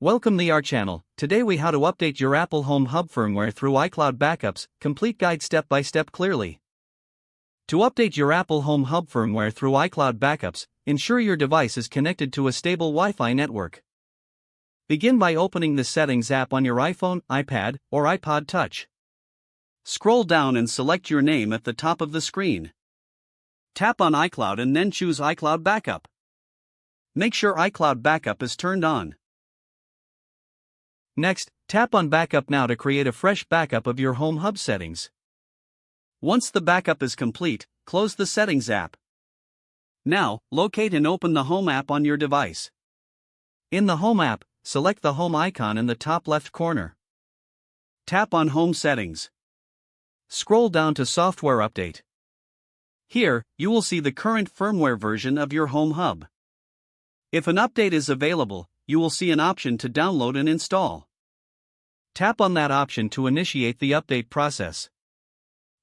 Welcome to our channel. Today we how to update your Apple Home Hub firmware through iCloud backups, complete guide step by step clearly. To update your Apple Home Hub firmware through iCloud backups, ensure your device is connected to a stable Wi-Fi network. Begin by opening the Settings app on your iPhone, iPad, or iPod Touch. Scroll down and select your name at the top of the screen. Tap on iCloud and then choose iCloud Backup. Make sure iCloud Backup is turned on. Next, tap on Backup Now to create a fresh backup of your Home Hub settings. Once the backup is complete, close the Settings app. Now, locate and open the Home app on your device. In the Home app, select the Home icon in the top left corner. Tap on Home Settings. Scroll down to Software Update. Here, you will see the current firmware version of your Home Hub. If an update is available, you will see an option to download and install. Tap on that option to initiate the update process.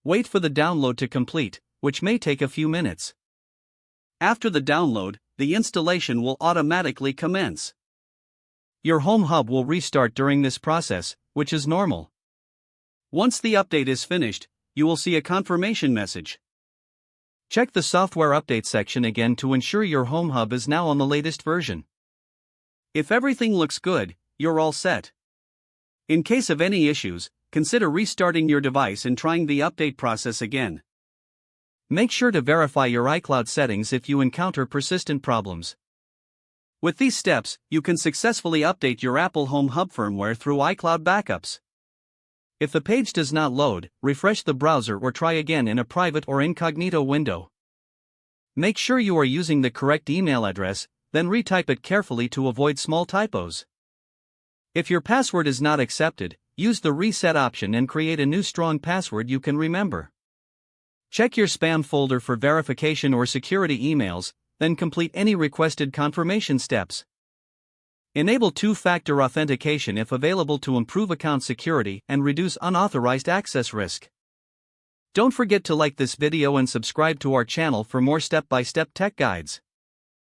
Wait for the download to complete, which may take a few minutes. After the download, the installation will automatically commence. Your Home Hub will restart during this process, which is normal. Once the update is finished, you will see a confirmation message. Check the Software Update section again to ensure your Home Hub is now on the latest version. If everything looks good, you're all set. In case of any issues, consider restarting your device and trying the update process again. Make sure to verify your iCloud settings if you encounter persistent problems. With these steps, you can successfully update your Apple Home Hub firmware through iCloud backups. If the page does not load, refresh the browser or try again in a private or incognito window. Make sure you are using the correct email address, then retype it carefully to avoid small typos. If your password is not accepted, use the reset option and create a new strong password you can remember. Check your spam folder for verification or security emails, then complete any requested confirmation steps. Enable two-factor authentication if available to improve account security and reduce unauthorized access risk. Don't forget to like this video and subscribe to our channel for more step-by-step tech guides.